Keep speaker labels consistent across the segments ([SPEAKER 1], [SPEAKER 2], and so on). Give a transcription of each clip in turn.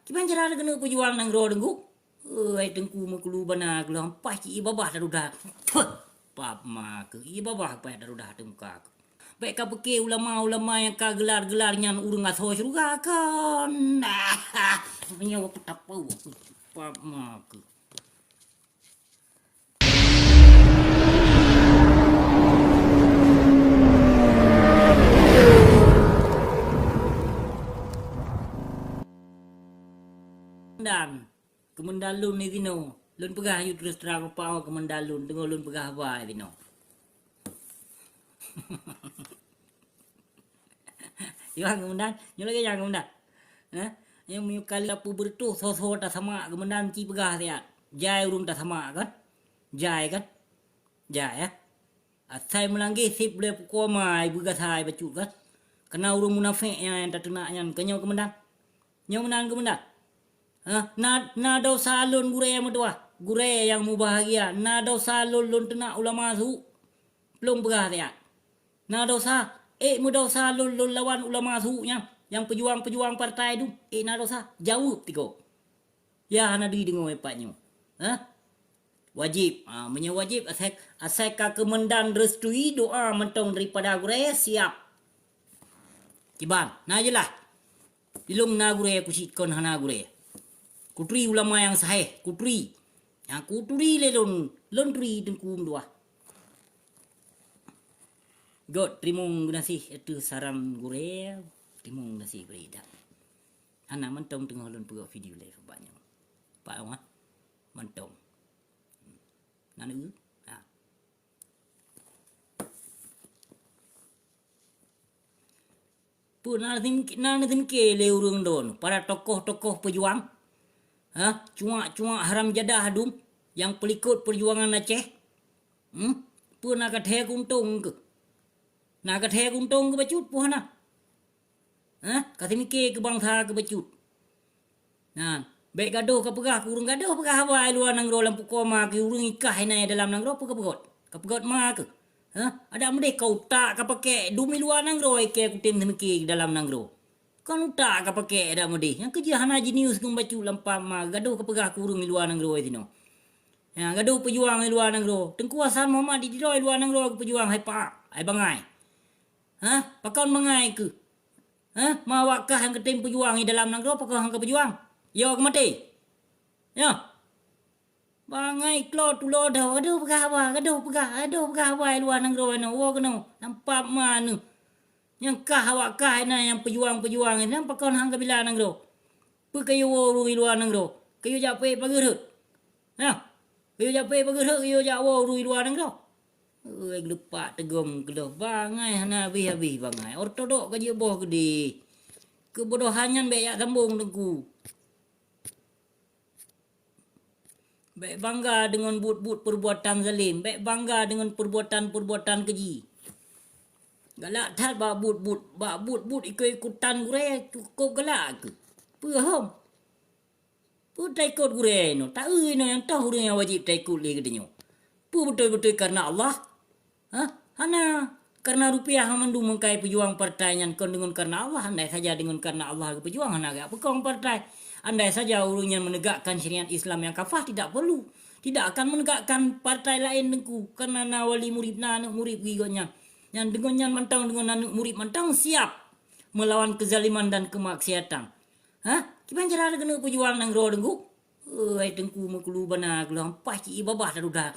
[SPEAKER 1] kiban cara kena pejuang nang ro dengku. Ai tengku maklu bana kelam pasti babah darudah. Pap mak i babah pa darudah tengka. Baik ka peke ulama-ulama yang ka gelar-gelarnya urang aso suruga kan. Punya waktu tapu. Pap mak. Dan kemendalun ni tino. Lun pegah yu terus terang apa kemendalun tengok lun pegah apa tino. Yang kemendan, nyo lagi yang kemendan. Yang mi kali apu bertuh so ta sama kemendan ci pegah dia. Jai urung ta sama kan? Jai kan? Jai ya. Asai melanggi sip le ko mai buga sai bacu kan. Kena urung munafik yang tak kena yang kenyo kemendan. Nyo menang kemendan. Na dosa lun gure yang medua. Gure yang mu bahagia. Na dosa lun tena ulama su. Belum pegah dia. Na dosa. Mu dosa lun lawan ulama su nya. Yang pejuang-pejuang partai tu. Na dosa. Jauh tiko. Ya hana di dengo epatnya. Wajib. Wajib. Asai ka kemendan restui doa mentong daripada gure siap. Kiban. Na je lah. Ilung na gure kusikon hana gure. Kutri ulama yang sahih, kutri. Yang kutri le londri tengkum dua. God trimung nasi itu saran gure, trimung nasi berida. Anak mentong tengah lon pegak video le banyak. Pak Ong mentong. Nanu. Pun nanti ke le urung don para tokoh-tokoh pejuang. Cuma haram jadah hadum yang pelikut perjuangan Aceh. Pun nak kathe kuntung ke. Nak kathe kuntung ke bacut puhana. Katimike ke bangsa ke bacut. Nah, baik gaduh ke pegah kurung gaduh pegah hawai luar nang ro lampu koma ke urung ikah nai dalam nang ro pegot. Kepegot ma ke. Ada mede kau tak ka pake dumi luar nang ro ke kutim temike dalam nang ro. Kan tak ka pakai dak mudi. Yang kerja hana jenius kum bacu lampam ma gaduh ke pegah kurung di luar nang ro tino. Ya gaduh pejuang di luar nang ro. Tengku Hasan Muhammad di luar nang ro pejuang hai pak, hai bangai. Pakon bangai ke. Ma wakah yang ketim pejuang di dalam nang ro pakon hang ke pejuang. Yo ke mati. Ya. Bangai klo tu lo dah aduh pegah apa, gaduh pegah apa luar nang ro no. Wo keno nampak ma nu. Yang kah awak kah na yang pejuang-pejuang ni nampak kau hang kabila nang ro. Pu kayu wo ru luar nang ro. Kayu jape pagerut. Kayu jape pagerut kayu jak wo ru luar nang ro. Lupa tegom kedo bangai hana habis bangai. Ortodok ka je boh gede. Kebodohannya be yak sambung tengku. Be bangga dengan but-but perbuatan zalim, be bangga dengan perbuatan-perbuatan keji. Galak tak but ikut-ikutan gure cukup galak ke. Paham? Pu tak ikut gure no. Tak no yang tahu yang wajib tak ikut le katanya. Pu betul-betul karena Allah. Hana karena rupiah mandu mengkai pejuang partai yang kon dengan karena Allah. Andai saja dengan karena Allah ke pejuang hana gak pekong partai. Andai saja urungnya menegakkan syariat Islam yang kafah tidak perlu. Tidak akan menegakkan partai lain dengku karena nawali murid anak murid gigonya. Yang dengan mentang dengan anak murid mentang siap melawan kezaliman dan kemaksiatan. Kiban cara kena pejuang nang ro dengku? Ai dengku maklu bana kelam pasti babah darudah.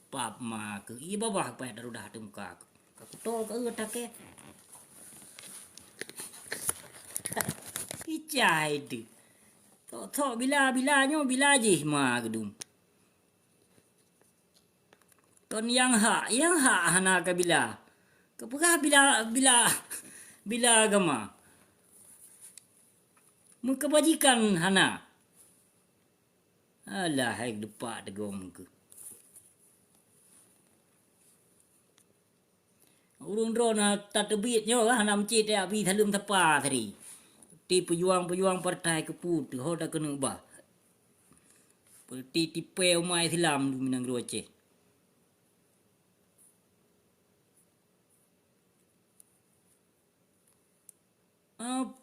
[SPEAKER 1] Pap mak i babah pa darudah tengka. Aku tol ke take. Icai tu. Tok bila-bilanya bila je ma gedum. Kon yang hak hana ka bila. Kepegah bila agama. Kebajikan hana. Alah hai depak tegom ke. Urung drona tak tebitnya hana mencit ya pi thalum tepa tadi. Ti pejuang-pejuang partai keput ho dak kena ubah. Perti tipe umat Islam du minang ro Aceh.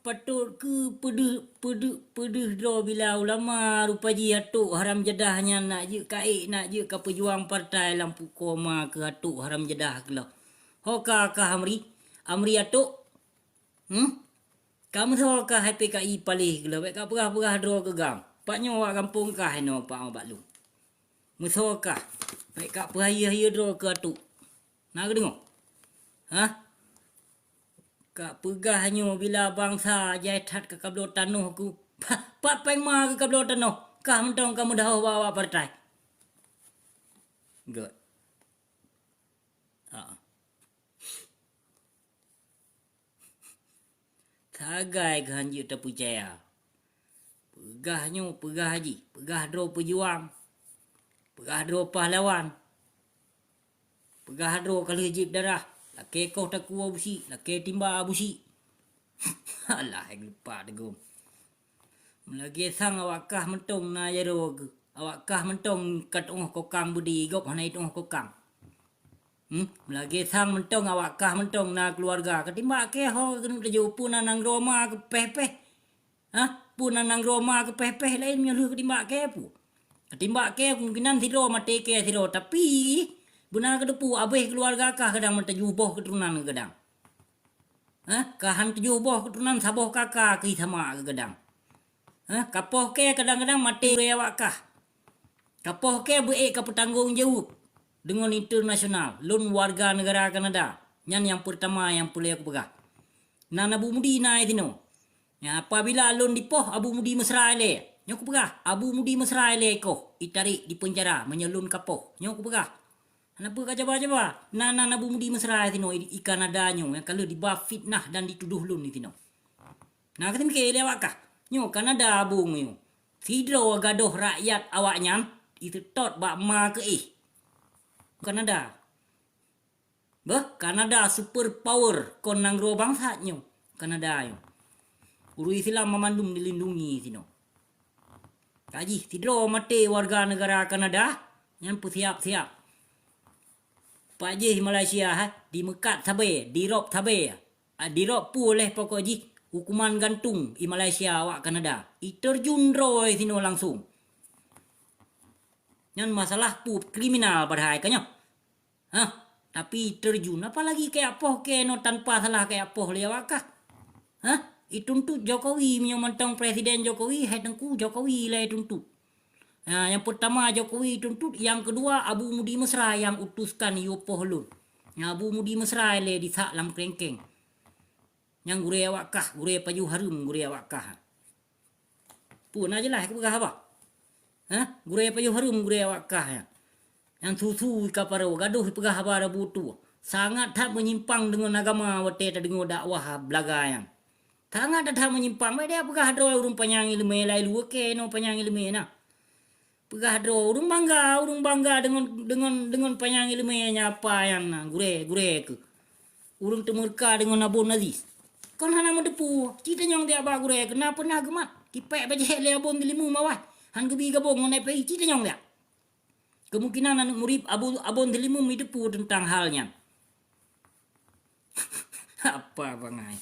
[SPEAKER 1] Patut ke pedih draw bila ulama rupaji atuk haram jedahnya nak je kaik nak je ke pejuang partai lampu koma ke atuk haram jedah ke lah. Hoka ka amri atuk. Kamu tahu ka HPKI palih ke lah. Baik ka perah draw ke gam. Paknya awak kampung kah no pak awak lu. Musoka. Baik ka perah draw ke atuk. Nak ke dengar? Kak pegahnya bila bangsa jaitat ke kablo tanuh ku. Pak pengma ke kablo tanuh. Kah mentong kamu dah bawa partai. Good. Tagai ke hanji tak percaya. Pegahnya pegah haji. Pegah draw pejuang. Pegah draw pahlawan. Pegah draw kalau hijib darah. Laki kau tak kuah busi. Laki timba busi. Alah, lupa tegum. Lagi sang awak kah mentong na jaro ke. Awak kah mentong kat kokang budi gop hana itu kokang. Lagi sang mentong awak kah mentong na keluarga. Ketimba ke ho kenu teju puna nang Roma ke peh-peh. Puna nang Roma ke peh-peh lain nyalu ketimba ke pu. Ketimba ke kemungkinan tiro mate ke tiro tapi benar ke depu abeh keluarga kah kadang menteju boh keturunan kadang. Kahan tujuh boh keturunan saboh kakak ke sama ke kadang. Kapoh ke kadang-kadang mati awak kah. Kapoh ke buik ke petanggung jawab dengan internasional. Lun warga negara Kanada. Yang pertama yang boleh aku pegah. Nana Abu Mudi na itino. Ya, apabila lun dipoh Abu Mudi mesra ele. Nyok pegah. Abu Mudi mesra ele ko. Itarik di penjara menyelun kapoh. Nyok pegah. Kenapa kau coba-coba? Nana Abu Mudi mesra itino ikan adanya yang kalau dibah fitnah dan dituduh lun itino. Nah, kita mikir lewat kah? Nyo Kanada abung nyo. Sidro gaduh rakyat awaknya itu tot bak ma ke Kanada. Kanada super power kon nang ro bangsa nyo. Kanada yo. Uru Islam memandum dilindungi sino. Kaji sidro mate warga negara Kanada yang siap-siap. Pak Haji Malaysia di Mekat Sabe, di Rob Sabe. Di Rob pu oleh pokok ji hukuman gantung di Malaysia awak Kanada. Terjun roy sino langsung. Yang masalah pu kriminal pada hai kanyo. Tapi terjun apalagi kayak apoh ke no tanpa salah kayak apoh lewat kah? Ituntut Jokowi menyamantang Presiden Jokowi hedengku Jokowi lah tuntut. Yang pertama Jokowi tuntut, yang kedua Abu Mudi Mesra yang utuskan yopoh lun. Abu Mudi Mesra le di sak lam krengkeng. Yang gure awak kah, gure paju harum gure awak kah. Pun aja lah aku apa? Gure paju harum gure awak kah ya. Yang susu kaparo gaduh pegah habara butu. Sangat tak menyimpang dengan agama wate dengan dakwah belaga yang. Sangat tak menyimpang. Dia pegah doa urung panjang ilmu lai lu ke no panjang ilmu na. Pegah doa urung bangga dengan panjang ilmunya apa yang na gure ke. Urung temurka dengan Abu Nazis. Kon hana mendepu. Cita nyong dia ba gure kenapa na gemat. Kipek baje le abon dilimu mawah. Han gebi gabong ngonai pai cita nyong dia. Kemungkinan anak murid abon dilimu midepu tentang halnya. Apa bangai.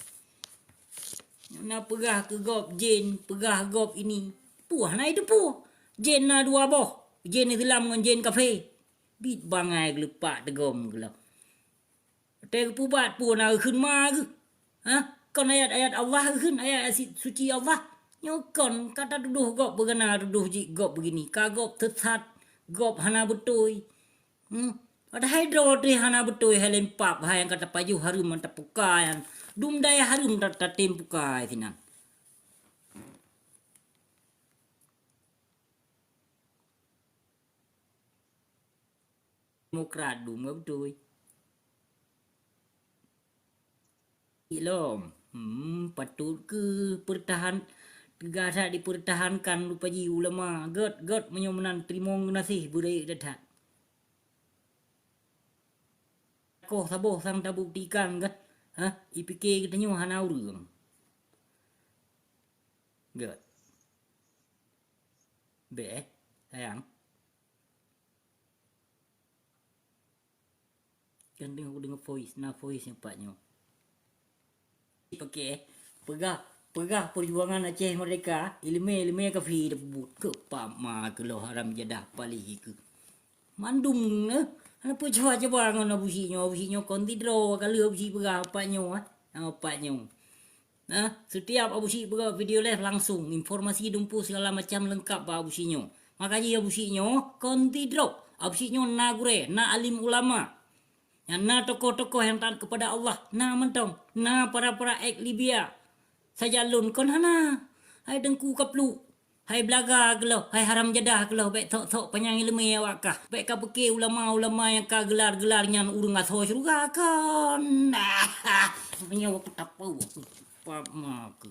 [SPEAKER 1] Na pegah ke gop jen, pegah gop ini. Puah na itu puah. Jen na dua boh. Jen Islam dengan jen kafe. Bit bangai gelepak tegom gelap. Teg pubat puah na khun ma ke. Kon ayat-ayat Allah khun, ayat suci Allah. Nyokon kata tuduh gop begana tuduh ji gop begini. Ka gop sesat, gop hana betul. Ada hydro tu hana betul helen pap yang kata paju harum mantap puka yang dum daya harum tak tim puka sinan. Demokrat dum betul. Ilom, patut ke pertahan tegasa dipertahankan lupaji ulama god menyomenan terima ngasih budaya datat. Koh saboh sang tak buktikan kan? IPK kita nyu hana urang. God. Sayang. Kan dengar voice yang paknya. Pakai Pegah perjuangan Aceh Merdeka, ilmu ke fi debut ke pama ke lo haram jadah palih ke. Mandum ne. Ana pu coba ngono businyo kontidro kali busi pegah apaknyo apaknyo. Nah, setiap abusi buka video live langsung informasi dumpu segala macam lengkap ba abusinyo. Makanya abusinyo kontidro abusinyo nagure na alim ulama. Yang na tokoh-tokoh yang taat kepada Allah, na mentong, na para ek Libya. Sajalun kon hana. Hai dengku kaplu. Hai belaga gelo, hai haram jadah gelo, baik tok panjang ilmu awak kah. Baik ka peke ulama-ulama yang ka gelar-gelar nyan urung aso syurga kon. Punya waktu tapau. Pak mak.